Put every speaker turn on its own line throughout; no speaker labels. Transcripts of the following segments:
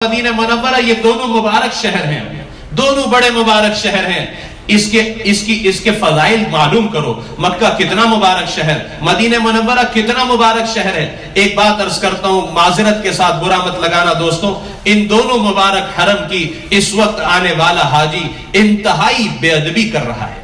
مدینہ منورہ یہ دونوں مبارک شہر ہیں، دونوں بڑے مبارک شہر ہیں۔ اس کے فضائل معلوم کرو۔ مکہ کتنا مبارک شہر، مدینہ منورہ کتنا مبارک شہر ہے۔ ایک بات عرض کرتا ہوں، معذرت کے ساتھ برا مت لگانا دوستوں، ان دونوں مبارک حرم کی اس وقت آنے والا حاجی انتہائی بے ادبی کر رہا ہے،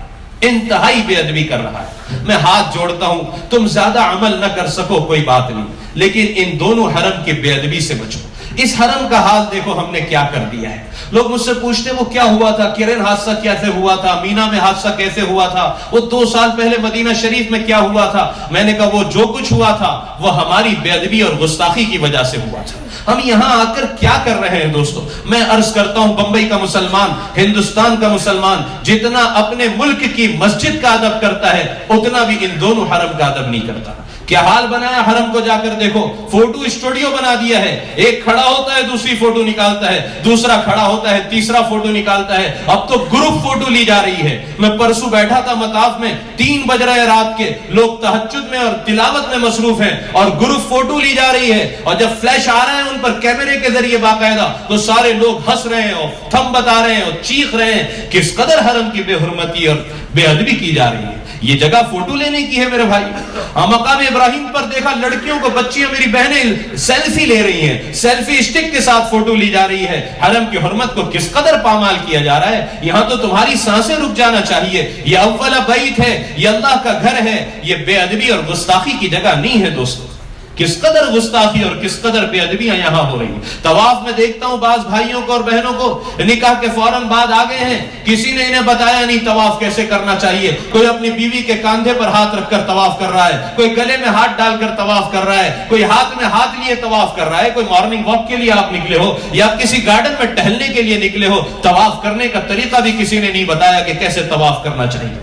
انتہائی بے ادبی کر رہا ہے۔ میں ہاتھ جوڑتا ہوں، تم زیادہ عمل نہ کر سکو کوئی بات نہیں، لیکن ان دونوں حرم کی بے ادبی سے بچو۔ اس حرم کا حال دیکھو ہم نے کیا کر دیا ہے۔ لوگ مجھ سے پوچھتے وہ کیا ہوا تھا، کرین حادثہ کیسے ہوا تھا، مینا میں حادثہ کیسے ہوا تھا، وہ 2 سال پہلے مدینہ شریف میں کیا ہوا تھا۔ میں نے کہا وہ جو کچھ ہوا تھا وہ ہماری بے ادبی اور گستاخی کی وجہ سے ہوا تھا۔ ہم یہاں آ کر کیا کر رہے ہیں دوستو؟ میں عرض کرتا ہوں، بمبئی کا مسلمان، ہندوستان کا مسلمان جتنا اپنے ملک کی مسجد کا ادب کرتا ہے اتنا بھی ان دونوں حرم کا ادب نہیں کرتا۔ کیا حال بنایا حرم کو، جا کر دیکھو، فوٹو اسٹوڈیو بنا دیا ہے۔ ایک کھڑا ہوتا ہے دوسری فوٹو نکالتا ہے، دوسرا کھڑا ہوتا ہے تیسرا فوٹو نکالتا ہے۔ اب تو گروپ فوٹو لی جا رہی ہے۔ میں پرسوں بیٹھا تھا مطاف میں، 3 بج رہے رات کے، لوگ تہجد میں اور تلاوت میں مصروف ہیں اور گروپ فوٹو لی جا رہی ہے، اور جب فلیش آ رہا ہے ان پر کیمرے کے ذریعے باقاعدہ، تو سارے لوگ ہنس رہے ہیں اور تھم بتا رہے ہیں اور چیخ رہے ہیں۔ کس قدر حرم کی بے حرمتی اور بے ادبی کی جا رہی ہے۔ یہ جگہ فوٹو لینے کی ہے میرے بھائی۔ مقام ابراہیم پر دیکھا لڑکیوں کو، بچیاں میری بہنیں سیلفی لے رہی ہیں، سیلفی اسٹک کے ساتھ فوٹو لی جا رہی ہے۔ حرم کی حرمت کو کس قدر پامال کیا جا رہا ہے۔ یہاں تو تمہاری سانسیں رک جانا چاہیے۔ یہ اول بیت ہے، یہ اللہ کا گھر ہے، یہ بے ادبی اور گستاخی کی جگہ نہیں ہے دوستو۔ کس قدر گستاخی اور کس قدر بے ادبیاں یہاں ہو رہی ہیں۔ طواف میں دیکھتا ہوں بعض بھائیوں کو اور بہنوں کو نکاح کے فوراً بعد آ گئے ہیں، کسی نے انہیں بتایا نہیں طواف کیسے کرنا چاہیے۔ کوئی اپنی بیوی کے کاندھے پر ہاتھ رکھ کر طواف کر رہا ہے، کوئی گلے میں ہاتھ ڈال کر طواف کر رہا ہے، کوئی ہاتھ میں ہاتھ لیے طواف کر رہا ہے۔ کوئی مارننگ واک کے لیے آپ نکلے ہو یا کسی گارڈن میں ٹہلنے کے لیے نکلے ہو، طواف کرنے کا طریقہ بھی کسی نے نہیں بتایا کہ کیسے طواف کرنا چاہیے۔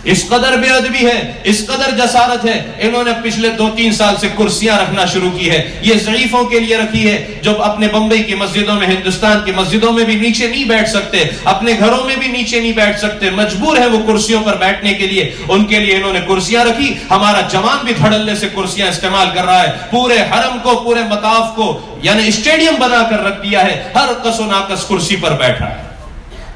اس قدر بے ادبی ہے، اس قدر جسارت ہے۔ انہوں نے پچھلے 2-3 سال سے کرسیاں رکھنا شروع کی ہے، یہ ضعیفوں کے لیے رکھی ہے، جو اپنے بمبئی کی مسجدوں میں، ہندوستان کی مسجدوں میں بھی نیچے نہیں بیٹھ سکتے، اپنے گھروں میں بھی نیچے نہیں بیٹھ سکتے، مجبور ہے وہ کرسیوں پر بیٹھنے کے لیے۔ ان کے لیے انہوں نے کرسیاں رکھی۔ ہمارا جوان بھی دھڑلے سے کرسیاں استعمال کر رہا ہے، پورے حرم کو، پورے مطاف کو یعنی اسٹیڈیم بنا کر رکھ دیا ہے، ہر کس و ناقص کرسی پر بیٹھا ہے۔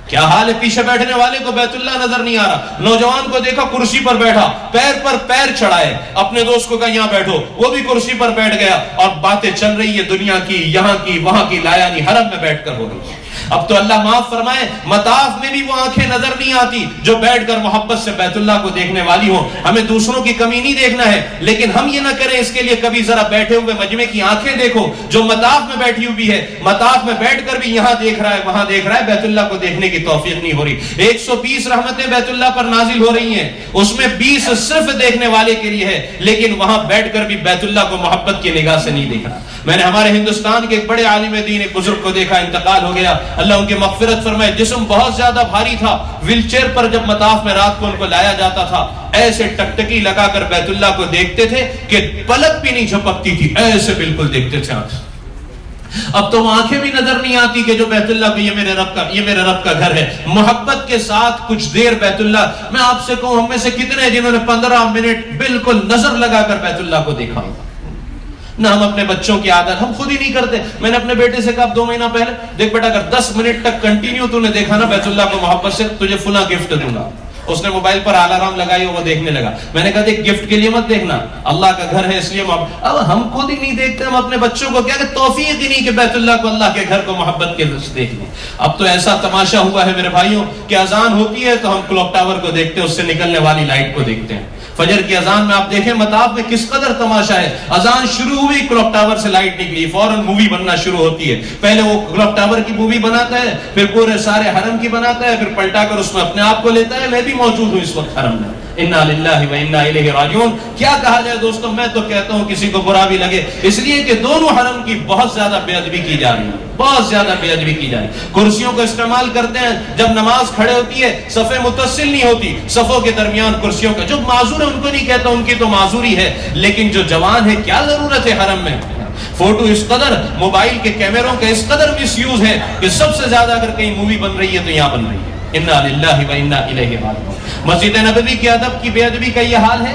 کیا حال ہے، پیچھے بیٹھنے والے کو بیت اللہ نظر نہیں آ رہا۔ نوجوان کو دیکھا کرسی پر بیٹھا، پیر پر پیر چڑھائے، اپنے دوست کو کہا یہاں بیٹھو، وہ بھی کرسی پر بیٹھ گیا، اور باتیں چل رہی ہے دنیا کی، یہاں کی، وہاں کی، لا یعنی حرم میں بیٹھ کر ہو رہی ہے۔ اب تو اللہ معاف فرمائے، مطاف میں بھی وہ آنکھیں نظر نہیں آتی جو بیٹھ کر محبت سے بیت اللہ کو دیکھنے والی ہوں۔ ہمیں دوسروں کی کمی نہیں دیکھنا ہے، لیکن ہم یہ نہ کریں اس کے لیے کبھی ذرا بیٹھے ہوئے مجمع کی آنکھیں دیکھو جو مطاف میں بیٹھی ہوئی ہے، مطاف میں بیٹھ کر بھی یہاں دیکھ رہا ہے، وہاں دیکھ رہا ہے، بیت اللہ کو دیکھنے کی توفیق نہیں ہو رہی۔ 120 رحمتیں بیت اللہ پر نازل ہو رہی ہیں، اس میں 20 صرف دیکھنے والے کے لیے ہے، لیکن وہاں بیٹھ کر بھی بیت اللہ کو محبت کی نگاہ سے نہیں دیکھ رہا۔ میں نے ہمارے ہندوستان کے ایک بڑے عالم دین، ایک بزرگ کو دیکھا، انتقال ہو گیا، اللہ ان کی مغفرت فرمائے۔ جسم بہت زیادہ بھاری تھا، ویل چیئر پر جب مطاف میں رات کو ان کو لایا جاتا تھا، ایسے ٹکٹکی لگا کر بیت اللہ کو دیکھتے تھے کہ پلک بھی نہیں جھپکتی تھی، ایسے بالکل دیکھتے تھے آنکھ۔ اب تو آنکھیں بھی نظر نہیں آتی کہ جو بیت اللہ کو یہ میرے رب کا گھر ہے۔ محبت کے ساتھ کچھ دیر بیت اللہ، میں آپ سے کہوں ہم میں سے کتنے ہیں جنہوں نے 15 منٹ بالکل نظر لگا کر بیت اللہ کو دیکھا ہوگا؟ نہ ہم اپنے بچوں کی عادت ہم خود ہی نہیں کرتے۔ میں نے اپنے بیٹے سے کہا 2 مہینہ پہلے، دیکھ بیٹا اگر 10 منٹ تک کنٹینیو تو نے دیکھا نا بیت اللہ کو محبت سے، تجھے فلاں گفٹ دوں گا۔ اس نے موبائل پر الارم لگائی، وہ دیکھنے لگا۔ میں نے کہا دیکھ گفٹ کے لیے مت دیکھنا، اللہ کا گھر ہے اس لیے محبت۔ اب ہم خود ہی نہیں دیکھتے، ہم اپنے بچوں کو کیا کہ توفیق ہی نہیں کہ بیت اللہ کو، اللہ کے گھر کو محبت کے سے دیکھ لیں۔ اب تو ایسا تماشا ہوا ہے میرے بھائیوں کہ اذان ہوتی ہے تو ہم کلوک ٹاور کو دیکھتے ہیں، اس سے نکلنے والی لائٹ کو دیکھتے ہیں۔ فجر کی اذان میں آپ دیکھیں مطاف میں کس قدر تماشا ہے۔ اذان شروع ہوئی، کلوک ٹاور سے لائٹ نکلی، فوراً مووی بننا شروع ہوتی ہے۔ پہلے وہ کلوک ٹاور کی مووی بناتا ہے، پھر پورے سارے حرم کی بناتا ہے، پھر پلٹا کر اس میں اپنے آپ کو لیتا ہے۔ میں بھی موجود ہوں اس وقت حرم میں۔ انا للہ و انا الیہ راجعون۔ کیا کہا جائے دوستوں، میں تو کہتا ہوں کسی کو برا بھی لگے، اس لیے کہ دونوں حرم کی بہت زیادہ بے ادبی کی جا رہی ہے، بہت زیادہ بے ادبی کی جا رہی ہے۔ کرسیوں کو استعمال کرتے ہیں، جب نماز کھڑے ہوتی ہے صفیں متصل نہیں ہوتی، صفوں کے درمیان کرسیوں کا، جو معذور ہے ان کو نہیں کہتا، ان کی تو معذوری ہے، لیکن جو جوان ہے کیا ضرورت ہے حرم میں؟ فوٹو اس قدر، موبائل کے کیمروں کا اس قدر مس یوز ہے کہ سب سے زیادہ اگر کہیں مووی بن رہی ہے تو یہاں بن رہی ہے۔ انا للہ و انا الیہ راجعون۔ مسجد نبوی کے ادب کی بے ادبی کا یہ حال ہے۔